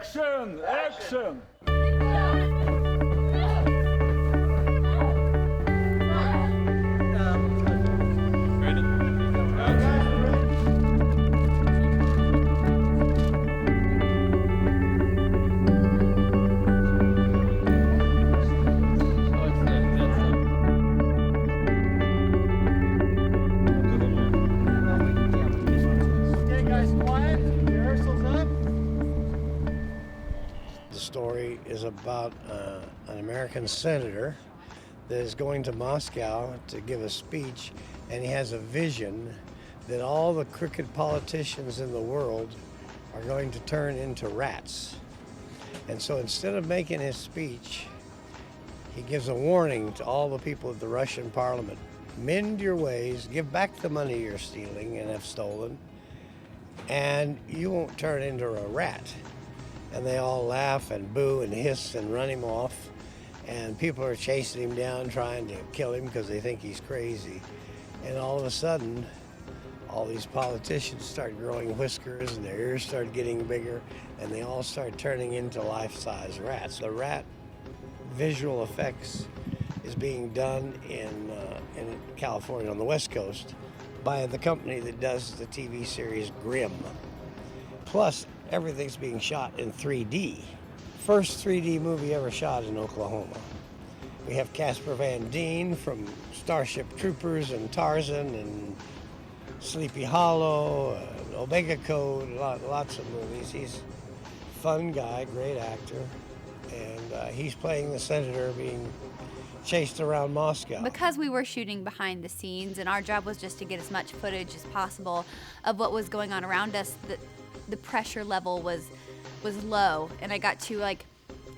Action! Action! The story is about an American senator that is going to Moscow to give a speech, and he has a vision that all the crooked politicians in the world are going to turn into rats. And so instead of making his speech, he gives a warning to all the people of the Russian parliament. Mend your ways, give back the money you're stealing and have stolen, and you won't turn into a rat. And they all laugh and boo and hiss and run him off. And people are chasing him down, trying to kill him because they think he's crazy. And all of a sudden, all these politicians start growing whiskers and their ears start getting bigger, and they all start turning into life-size rats. The rat visual effects is being done in California on the West Coast by the company that does the TV series Grimm. Plus, everything's being shot in 3D. First 3D movie ever shot in Oklahoma. We have Casper Van Dien from Starship Troopers and Tarzan and Sleepy Hollow, Omega Code, lots of movies. He's a fun guy, great actor, and he's playing the senator being chased around Moscow. Because we were shooting behind the scenes and our job was just to get as much footage as possible of what was going on around us, the pressure level was low, and I got to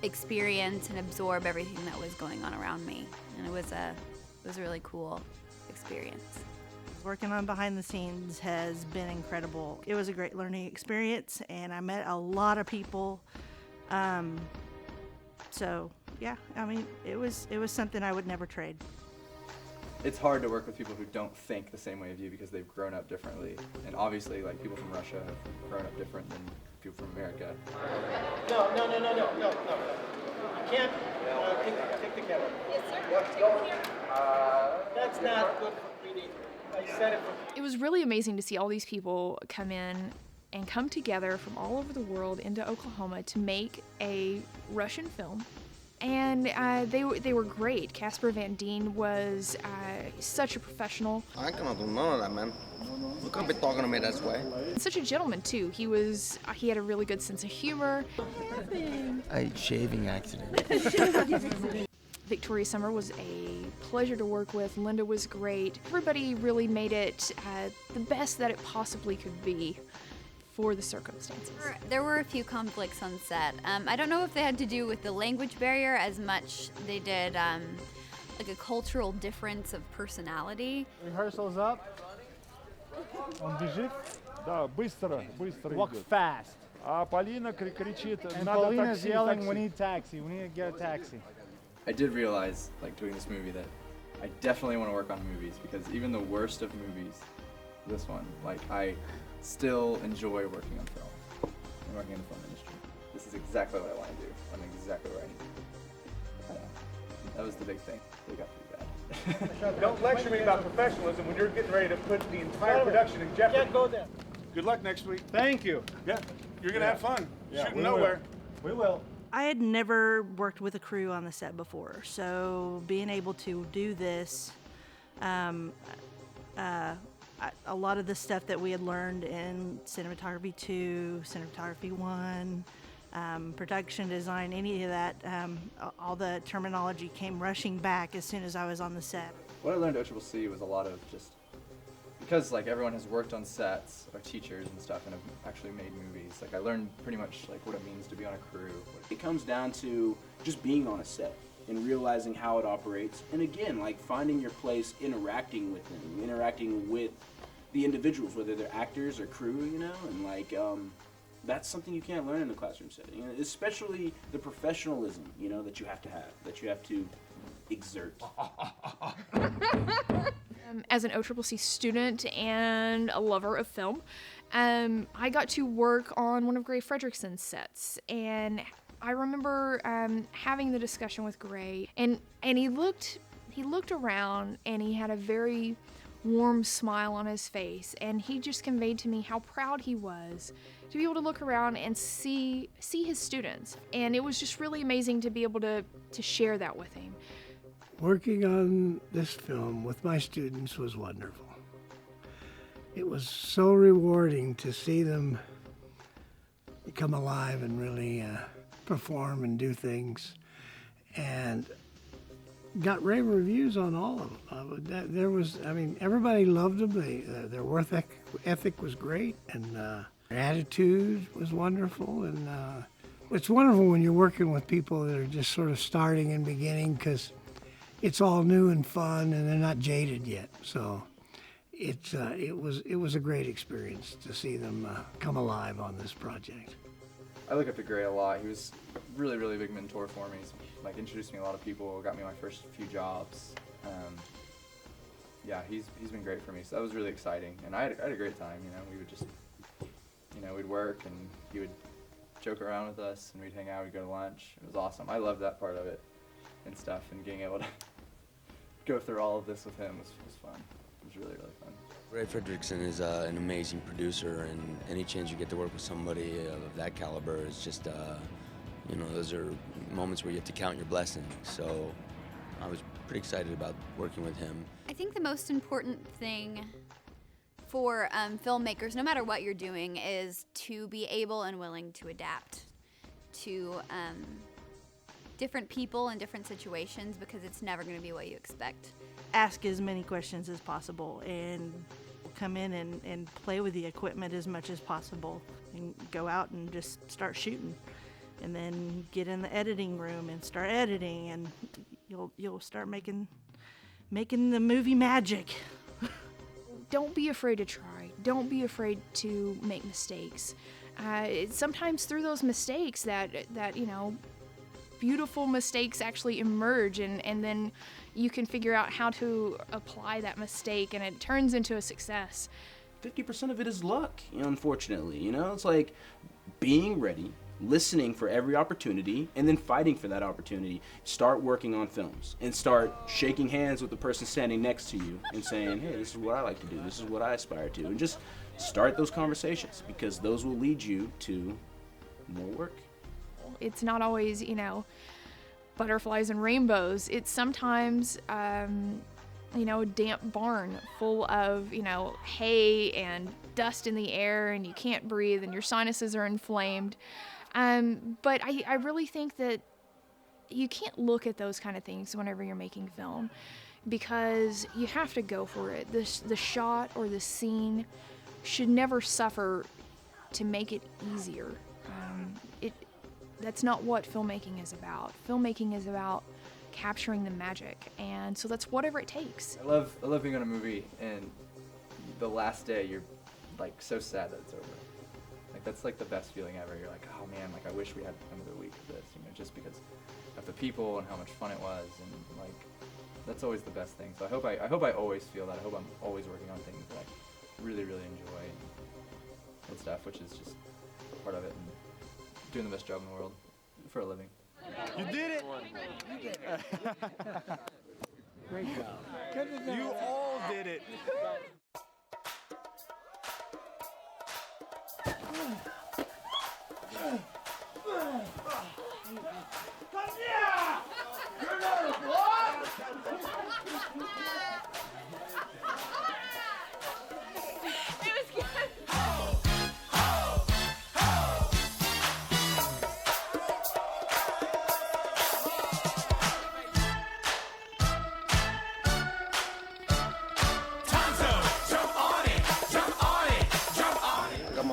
experience and absorb everything that was going on around me, and it was a really cool experience. Working on behind the scenes has been incredible. It was a great learning experience, and I met a lot of people. So yeah, I mean, it was something I would never trade. It's hard to work with people who don't think the same way as you because they've grown up differently. And obviously, people from Russia have grown up different than people from America. No. You can't take the camera. Yes, sir. That's not good for 3D. I said it for It was really amazing to see all these people come in and come together from all over the world into Oklahoma to make a Russian film. And they were great. Casper Van Dien was such a professional. I cannot do none of that, man. You can't be talking to me that way. Such a gentleman too. He had a really good sense of humor. A shaving accident. Victoria Summer was a pleasure to work with. Linda was great. Everybody really made it the best that it possibly could be for the circumstances. There were a few conflicts on set. I don't know if they had to do with the language barrier as much they did a cultural difference of personality. Rehearsal's up. Он бежит. Да, быстро Walk идет. fast. А Полина кричит, And надо Paulina's такси, yelling, такси. we need taxi, we need to get a taxi. I did realize, doing this movie, that I definitely want to work on movies because even the worst of movies, this one, I still enjoy working on film and working in the film industry. This is exactly what I want to do. I'm exactly where I need to be. That was the big thing. They got pretty bad. Don't lecture me about professionalism when you're getting ready to put the entire production in jeopardy. Can't go there. Good luck next week. Thank you. Yeah, you're gonna have fun. Yeah, Shooting we nowhere. We will. I had never worked with a crew on the set before, so being able to do this, a lot of the stuff that we had learned in cinematography 2, cinematography 1, production design, any of that, all the terminology came rushing back as soon as I was on the set. What I learned at OCCC was a lot of just, because everyone has worked on sets, or teachers and stuff, and have actually made movies, I learned pretty much what it means to be on a crew. It comes down to just being on a set and realizing how it operates, and again, finding your place, interacting with them, interacting with the individuals, whether they're actors or crew, and that's something you can't learn in the classroom setting, and especially the professionalism, that you have to exert. As an OCCC student and a lover of film, I got to work on one of Gray Fredrickson's sets, and I remember having the discussion with Gray, and he looked around, and he had a very warm smile on his face, and he just conveyed to me how proud he was to be able to look around and see his students, and it was just really amazing to be able to share that with him. Working on this film with my students was wonderful. It was so rewarding to see them come alive and really perform and do things, and got rave reviews on all of them. There was, I mean, everybody loved them. Their work ethic was great, and their attitude was wonderful. And it's wonderful when you're working with people that are just sort of starting and beginning, because it's all new and fun, and they're not jaded yet. So it was a great experience to see them come alive on this project. I look up to Gray a lot. He was a really, really big mentor for me. He's like introduced me to a lot of people, got me my first few jobs. Yeah, he's been great for me. So that was really exciting, and I had a great time. You know, we would just, we'd work, and he would joke around with us, and we'd hang out. We'd go to lunch. It was awesome. I loved that part of it and stuff, and being able to go through all of this with him was fun. It was really, really fun. Ray Fredrickson is an amazing producer, and any chance you get to work with somebody of that caliber is just, those are moments where you have to count your blessings. So I was pretty excited about working with him. I think the most important thing for filmmakers, no matter what you're doing, is to be able and willing to adapt to different people and different situations, because it's never going to be what you expect. Ask as many questions as possible, and come in and play with the equipment as much as possible, and go out and just start shooting, and then get in the editing room and start editing, and you'll start making the movie magic. Don't be afraid to try. Don't be afraid to make mistakes. It's sometimes through those mistakes that beautiful mistakes actually emerge, and then you can figure out how to apply that mistake, and it turns into a success. 50% of it is luck, unfortunately. It's like being ready, listening for every opportunity, and then fighting for that opportunity. Start working on films, and start shaking hands with the person standing next to you and saying, hey, this is what I like to do, this is what I aspire to, and just start those conversations, because those will lead you to more work. It's not always, butterflies and rainbows. It's sometimes, a damp barn full of, hay and dust in the air, and you can't breathe, and your sinuses are inflamed. But I really think that you can't look at those kind of things whenever you're making film, because you have to go for it. The shot or the scene should never suffer to make it easier. That's not what filmmaking is about. Filmmaking is about capturing the magic, and so that's whatever it takes. I love being on a movie, and the last day you're like so sad that it's over. Like that's like the best feeling ever. You're like, oh man, like I wish we had another week of this, just because of the people and how much fun it was, and like that's always the best thing. So I hope I always feel that. I hope I'm always working on things that I really, really enjoy and stuff, which is just part of it. And doing the best job in the world for a living. You did it! Great job. You all did it!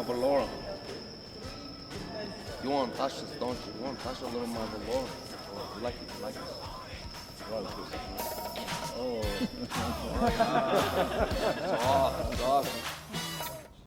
Valora. You want to touch this, don't you? You want to touch a little more Valora. Oh, you like it, you like it. Oh. It's off, it's off.